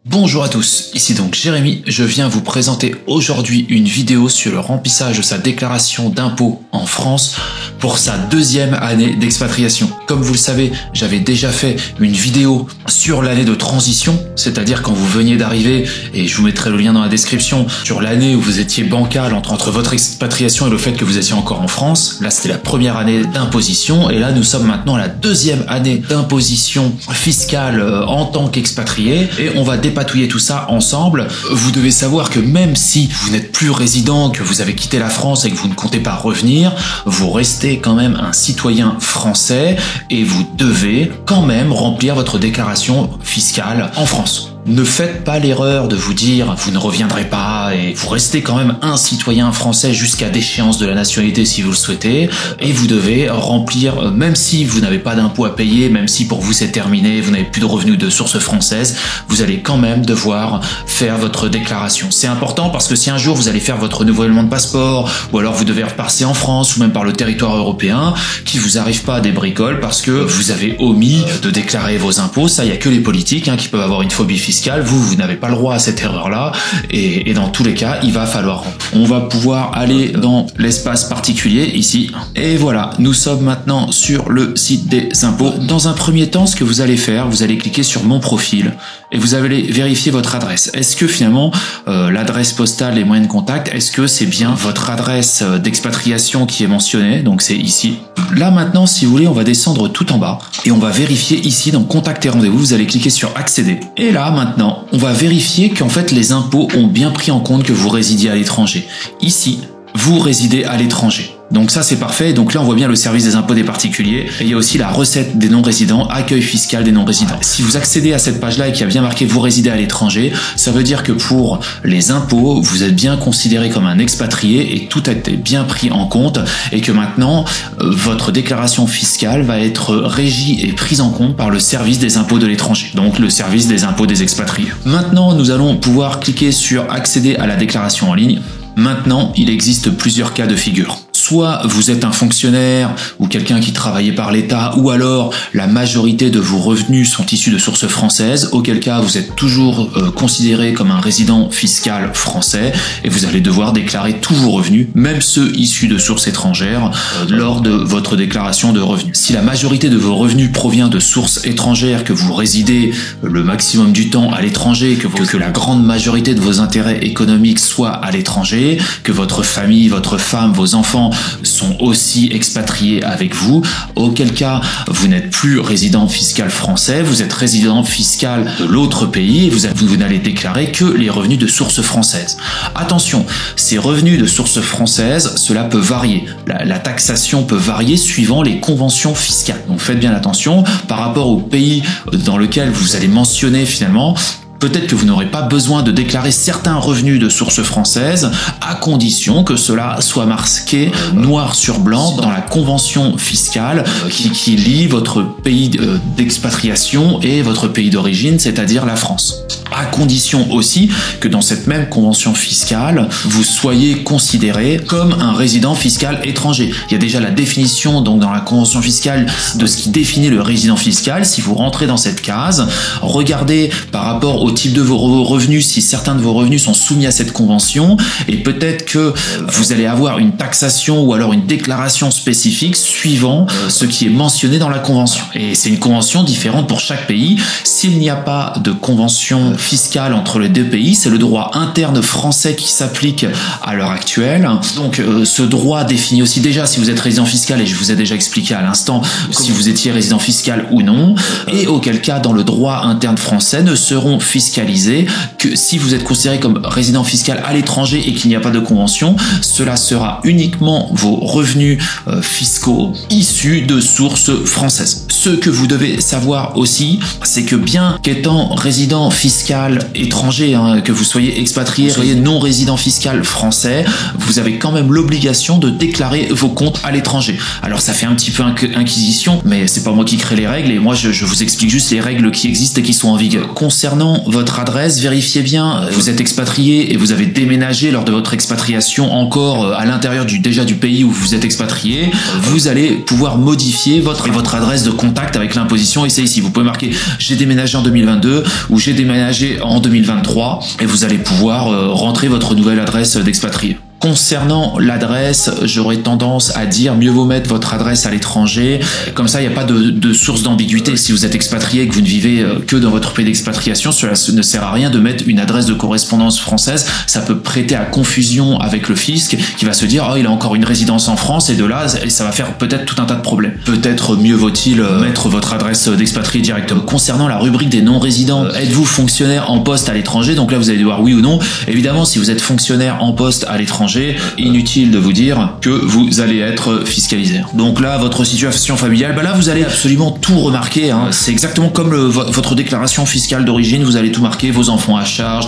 Bonjour à tous, ici donc Jérémy, je viens vous présenter aujourd'hui une vidéo sur le remplissage de sa déclaration d'impôt en France pour sa deuxième année d'expatriation. Comme vous le savez, j'avais déjà fait une vidéo sur l'année de transition, c'est-à-dire quand vous veniez d'arriver, et je vous mettrai le lien dans la description, sur l'année où vous étiez bancal entre votre expatriation et le fait que vous étiez encore en France. Là, c'était la première année d'imposition, et là, nous sommes maintenant à la deuxième année d'imposition fiscale en tant qu'expatrié, et on va dépatouiller tout ça ensemble. Vous devez savoir que même si vous n'êtes plus résident, que vous avez quitté la France et que vous ne comptez pas revenir, vous restez quand même un citoyen français et vous devez quand même remplir votre déclaration fiscale en France. Ne faites pas l'erreur de vous dire vous ne reviendrez pas et vous restez quand même un citoyen français jusqu'à déchéance de la nationalité si vous le souhaitez, et vous devez remplir, même si vous n'avez pas d'impôt à payer, même si pour vous c'est terminé, vous n'avez plus de revenus de source française, vous allez quand même devoir faire votre déclaration. C'est important parce que si un jour vous allez faire votre renouvellement de passeport, ou alors vous devez repasser en France ou même par le territoire européen, qu'il vous arrive pas des bricoles parce que vous avez omis de déclarer vos impôts, ça il y a que les politiques qui peuvent avoir une phobie fiscale. Vous n'avez pas le droit à cette erreur-là, et dans tous les cas, il va falloir. On va pouvoir aller dans l'espace particulier ici, et voilà, nous sommes maintenant sur le site des impôts. Dans un premier temps, ce que vous allez faire, vous allez cliquer sur mon profil, et vous allez vérifier votre adresse. Est-ce que finalement, l'adresse postale et moyens de contact, est-ce que c'est bien votre adresse d'expatriation qui est mentionnée? Donc c'est ici. Là maintenant, si vous voulez, on va descendre tout en bas, et on va vérifier ici dans contact et rendez-vous, vous allez cliquer sur accéder. Et là, maintenant, on va vérifier qu'en fait les impôts ont bien pris en compte que vous résidiez à l'étranger. Ici, vous résidez à l'étranger. Donc ça c'est parfait, donc là on voit bien le service des impôts des particuliers, et il y a aussi la recette des non-résidents, accueil fiscal des non-résidents. Si vous accédez à cette page-là et qu'il y a bien marqué vous résidez à l'étranger, ça veut dire que pour les impôts, vous êtes bien considéré comme un expatrié et tout a été bien pris en compte, et que maintenant votre déclaration fiscale va être régie et prise en compte par le service des impôts de l'étranger, donc le service des impôts des expatriés. Maintenant nous allons pouvoir cliquer sur accéder à la déclaration en ligne. Maintenant, il existe plusieurs cas de figure. Soit vous êtes un fonctionnaire ou quelqu'un qui travaillait par l'État, ou alors la majorité de vos revenus sont issus de sources françaises, auquel cas vous êtes toujours considéré comme un résident fiscal français et vous allez devoir déclarer tous vos revenus, même ceux issus de sources étrangères, lors de votre déclaration de revenus. Si la majorité de vos revenus provient de sources étrangères, que vous résidez le maximum du temps à l'étranger, que la grande majorité de vos intérêts économiques soient à l'étranger, que votre famille, votre femme, vos enfants sont aussi expatriés avec vous, auquel cas vous n'êtes plus résident fiscal français, vous êtes résident fiscal de l'autre pays, et vous n'allez déclarer que les revenus de source française. Attention, ces revenus de source française, cela peut varier. La taxation peut varier suivant les conventions fiscales. Donc faites bien attention par rapport au pays dans lequel vous allez mentionner finalement. Peut-être que vous n'aurez pas besoin de déclarer certains revenus de source française, à condition que cela soit marqué noir sur blanc dans la convention fiscale qui lie votre pays d'expatriation et votre pays d'origine, c'est-à-dire la France. À condition aussi que dans cette même convention fiscale, vous soyez considéré comme un résident fiscal étranger. Il y a déjà la définition donc dans la convention fiscale de ce qui définit le résident fiscal. Si vous rentrez dans cette case, regardez par rapport au type de vos revenus, si certains de vos revenus sont soumis à cette convention, et peut-être que vous allez avoir une taxation ou alors une déclaration spécifique suivant ce qui est mentionné dans la convention. Et c'est une convention différente pour chaque pays. S'il n'y a pas de convention fiscale entre les deux pays, c'est le droit interne français qui s'applique à l'heure actuelle. Donc ce droit définit aussi déjà si vous êtes résident fiscal, et je vous ai déjà expliqué à l'instant si vous étiez résident fiscal ou non, et auquel cas dans le droit interne français ne seront fiscalisés que si vous êtes considéré comme résident fiscal à l'étranger et qu'il n'y a pas de convention. Cela sera uniquement vos revenus fiscaux issus de sources françaises. Ce que vous devez savoir aussi, c'est que bien qu'étant résident fiscal étranger, que vous soyez expatrié, soyez non résident fiscal français, vous avez quand même l'obligation de déclarer vos comptes à l'étranger. Alors ça fait un petit peu inquisition, mais c'est pas moi qui crée les règles, et moi je vous explique juste les règles qui existent et qui sont en vigueur. Concernant votre adresse, vérifiez bien, vous êtes expatrié et vous avez déménagé lors de votre expatriation encore à l'intérieur du pays où vous êtes expatrié, vous allez pouvoir modifier votre adresse de contact avec l'imposition, et c'est ici. Vous pouvez marquer j'ai déménagé en 2022 ou j'ai déménagé déménager en 2023 et vous allez pouvoir rentrer votre nouvelle adresse d'expatrié. Concernant l'adresse, j'aurais tendance à dire mieux vaut mettre votre adresse à l'étranger. Comme ça, il n'y a pas de source d'ambiguïté. Si vous êtes expatrié et que vous ne vivez que dans votre pays d'expatriation, cela ne sert à rien de mettre une adresse de correspondance française. Ça peut prêter à confusion avec le fisc qui va se dire « Oh, il a encore une résidence en France » et de là, ça va faire peut-être tout un tas de problèmes. Peut-être mieux vaut-il mettre votre adresse d'expatrié directement. Concernant la rubrique des non-résidents, êtes-vous fonctionnaire en poste à l'étranger? Donc là, vous allez devoir oui ou non. Évidemment, si vous êtes fonctionnaire en poste à l'étranger, inutile de vous dire que vous allez être fiscalisé. Donc là, votre situation familiale, là vous allez absolument tout remarquer. C'est exactement comme votre déclaration fiscale d'origine, vous allez tout marquer, vos enfants à charge.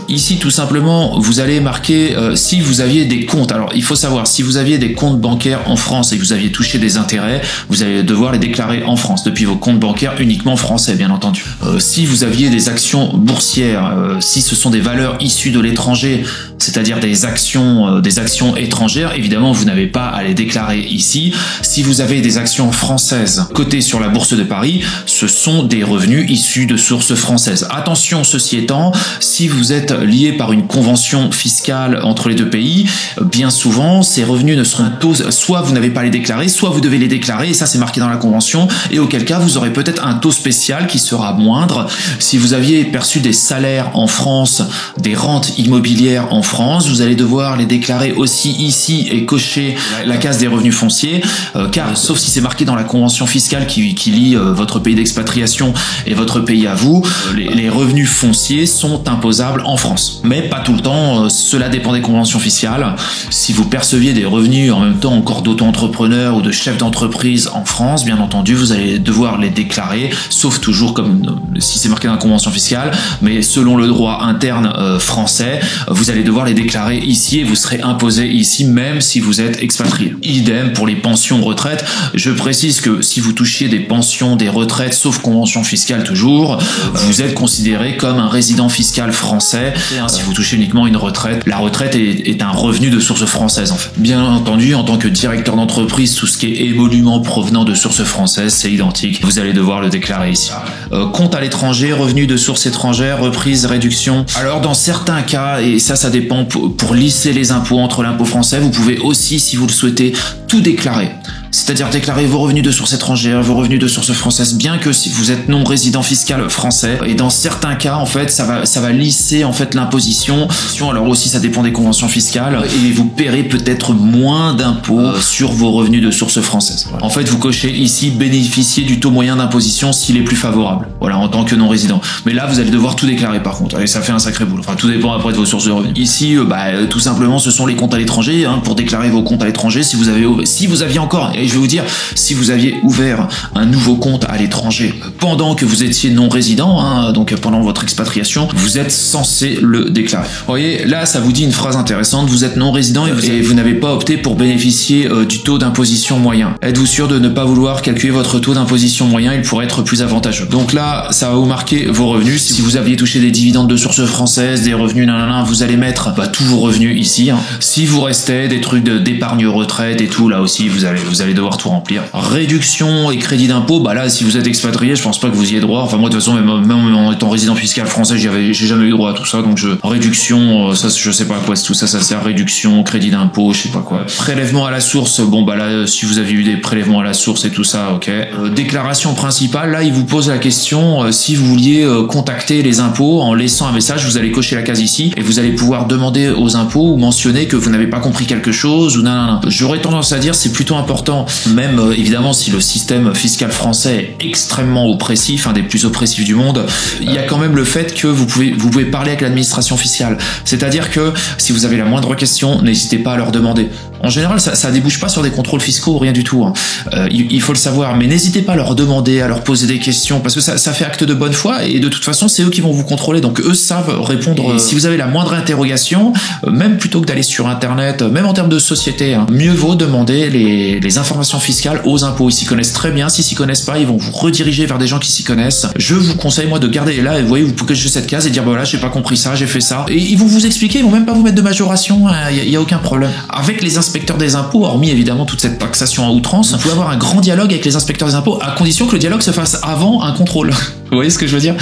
Ici, tout simplement, vous allez marquer si vous aviez des comptes. Alors, il faut savoir, si vous aviez des comptes bancaires en France et que vous aviez touché des intérêts, vous allez devoir les déclarer en France, depuis vos comptes bancaires uniquement français, bien entendu. Si vous aviez des actions boursières, si ce sont des valeurs issues de l'étranger, c'est-à-dire des actions étrangères, évidemment vous n'avez pas à les déclarer ici. Si vous avez des actions françaises cotées sur la bourse de Paris, ce sont des revenus issus de sources françaises. Attention, ceci étant, si vous êtes lié par une convention fiscale entre les deux pays, bien souvent ces revenus ne seront soit vous n'avez pas à les déclarer, soit vous devez les déclarer, et ça c'est marqué dans la convention, et auquel cas vous aurez peut-être un taux spécial qui sera moindre. Si vous aviez perçu des salaires en France, des rentes immobilières en France, vous allez devoir les déclarer aussi ici et cocher la case des revenus fonciers, car sauf si c'est marqué dans la convention fiscale qui lie votre pays d'expatriation et votre pays à vous, les revenus fonciers sont imposables en France. Mais pas tout le temps, cela dépend des conventions fiscales. Si vous perceviez des revenus en même temps encore d'auto-entrepreneur ou de chef d'entreprise en France, bien entendu, vous allez devoir les déclarer, sauf toujours comme si c'est marqué dans la convention fiscale, mais selon le droit interne français, vous allez devoir les déclarer ici et vous serez imposé ici même si vous êtes expatrié. Idem pour les pensions retraites. Je précise que si vous touchiez des pensions, des retraites, sauf convention fiscale toujours, vous êtes considéré comme un résident fiscal français. Si vous touchez uniquement une retraite, la retraite est un revenu de source française en fait. Bien entendu, en tant que directeur d'entreprise, tout ce qui est émolument provenant de source française, c'est identique. Vous allez devoir le déclarer ici. Compte à l'étranger, revenus de source étrangère, reprise, réduction. Alors dans certains cas, et ça dépend, pour lisser les impôts entre l'impôt français, vous pouvez aussi, si vous le souhaitez, tout déclarer. C'est-à-dire déclarer vos revenus de source étrangère, vos revenus de source française, bien que si vous êtes non résident fiscal français. Et dans certains cas, en fait, ça va lisser en fait l'imposition. Alors aussi, ça dépend des conventions fiscales. Et vous paierez peut-être moins d'impôts sur vos revenus de source française. En fait, vous cochez ici bénéficier du taux moyen d'imposition s'il est plus favorable. Voilà, en tant que non résident. Mais là, vous allez devoir tout déclarer par contre. Et ça fait un sacré boulot. Enfin, tout dépend après de vos sources de revenus. Ici, tout simplement, ce sont les comptes à l'étranger. Pour déclarer vos comptes à l'étranger, si vous aviez encore, et je vais vous dire, si vous aviez ouvert un nouveau compte à l'étranger pendant que vous étiez non résident, donc pendant votre expatriation, vous êtes censé le déclarer. Vous voyez, là, ça vous dit une phrase intéressante. Vous êtes non résident et vous n'avez pas opté pour bénéficier du taux d'imposition moyen. Êtes-vous sûr de ne pas vouloir calculer votre taux d'imposition moyen? Il pourrait être plus avantageux. Donc là, ça va vous marquer vos revenus. Si vous aviez touché des dividendes de source française, des revenus, vous allez mettre tous vos revenus ici. Si vous restez des trucs d'épargne retraite et tout, là aussi, vous allez devoir tout remplir. Réduction et crédit d'impôt, là, si vous êtes expatrié, je pense pas que vous y ayez droit. Enfin, moi, de toute façon, même en étant résident fiscal français, j'ai jamais eu droit à tout ça. Donc, réduction, ça, je sais pas à quoi c'est tout ça. Ça sert réduction, crédit d'impôt, je sais pas quoi. Prélèvement à la source, là, si vous avez eu des prélèvements à la source et tout ça, ok. Déclaration principale, là, il vous pose la question, si vous vouliez contacter les impôts en laissant un message, vous allez cocher la case ici et vous allez pouvoir demander aux impôts ou mentionner que vous n'avez pas compris quelque chose ou non. J'aurais tendance à dire c'est plutôt important, même évidemment si le système fiscal français est extrêmement oppressif, un des plus oppressifs du monde, il y a quand même le fait que vous pouvez parler avec l'administration fiscale. C'est-à-dire que si vous avez la moindre question, n'hésitez pas à leur demander. En général, ça débouche pas sur des contrôles fiscaux, rien du tout. Il faut le savoir, mais n'hésitez pas à leur demander, à leur poser des questions, parce que ça fait acte de bonne foi et de toute façon, c'est eux qui vont vous contrôler, donc eux savent répondre. Et si vous avez la moindre interrogation, même plutôt que d'aller sur Internet, même en termes de société, mieux vaut demander les informations fiscales aux impôts. Ils s'y connaissent très bien. S'ils s'y connaissent pas, ils vont vous rediriger vers des gens qui s'y connaissent. Je vous conseille, moi, de garder là, et vous voyez, vous pouvez cocher cette case et dire, voilà, j'ai pas compris ça, j'ai fait ça. Et ils vont vous expliquer, ils vont même pas vous mettre de majoration, il y a aucun problème. Avec les inspecteurs des impôts, hormis évidemment toute cette taxation à outrance, vous pouvez avoir un grand dialogue avec les inspecteurs des impôts, à condition que le dialogue se fasse avant un contrôle. Vous voyez ce que je veux dire?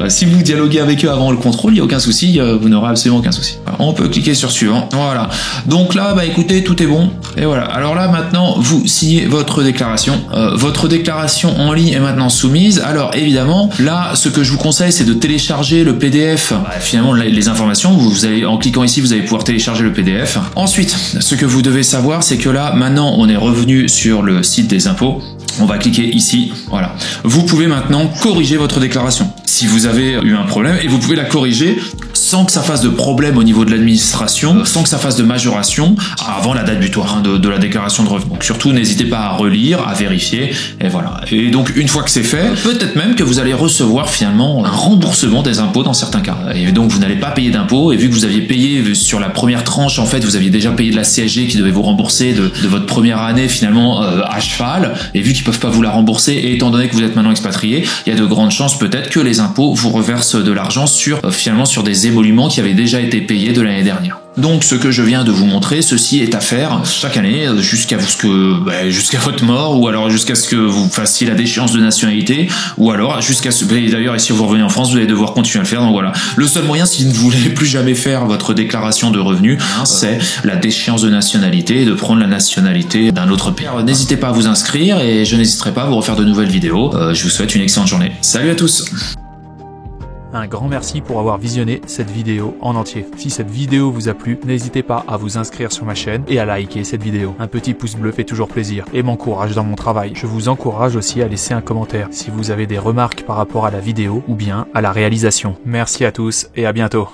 Si vous dialoguez avec eux avant le contrôle, il n'y a aucun souci, vous n'aurez absolument aucun souci. On peut cliquer sur suivant, voilà. Donc là, bah écoutez, tout est bon. Et voilà. Alors là, maintenant, vous signez votre déclaration. Votre déclaration en ligne est maintenant soumise. Alors évidemment, là, ce que je vous conseille, c'est de télécharger le PDF. Finalement, les informations, vous allez, en cliquant ici, vous allez pouvoir télécharger le PDF. Ensuite, ce que vous devez savoir, c'est que là, maintenant, on est revenu sur le site des impôts. On va cliquer ici, voilà. Vous pouvez maintenant corriger votre déclaration. Si vous avez eu un problème, et vous pouvez la corriger sans que ça fasse de problème au niveau de l'administration, sans que ça fasse de majoration avant la date butoir de la déclaration de revenus. Donc surtout, n'hésitez pas à relire, à vérifier, et voilà. Et donc, une fois que c'est fait, peut-être même que vous allez recevoir finalement un remboursement des impôts dans certains cas. Et donc, vous n'allez pas payer d'impôts, et vu que vous aviez payé sur la première tranche, en fait, vous aviez déjà payé de la CSG qui devait vous rembourser de votre première année finalement à cheval, et vu qu'ils peuvent pas vous la rembourser, et étant donné que vous êtes maintenant expatrié, il y a de grandes chances peut-être que les impôts vous reversent de l'argent sur finalement sur des émoluments qui avaient déjà été payés de l'année dernière. Donc ce que je viens de vous montrer, ceci est à faire chaque année jusqu'à votre mort, ou alors jusqu'à ce que vous fassiez la déchéance de nationalité, ou alors jusqu'à ce... D'ailleurs, si vous revenez en France, vous allez devoir continuer à le faire, donc voilà. Le seul moyen, si vous ne voulez plus jamais faire votre déclaration de revenus, c'est la déchéance de nationalité, de prendre la nationalité d'un autre pays. N'hésitez pas à vous inscrire, et je n'hésiterai pas à vous refaire de nouvelles vidéos. Je vous souhaite une excellente journée. Salut à tous! Un grand merci pour avoir visionné cette vidéo en entier. Si cette vidéo vous a plu, n'hésitez pas à vous inscrire sur ma chaîne et à liker cette vidéo. Un petit pouce bleu fait toujours plaisir et m'encourage dans mon travail. Je vous encourage aussi à laisser un commentaire si vous avez des remarques par rapport à la vidéo ou bien à la réalisation. Merci à tous et à bientôt.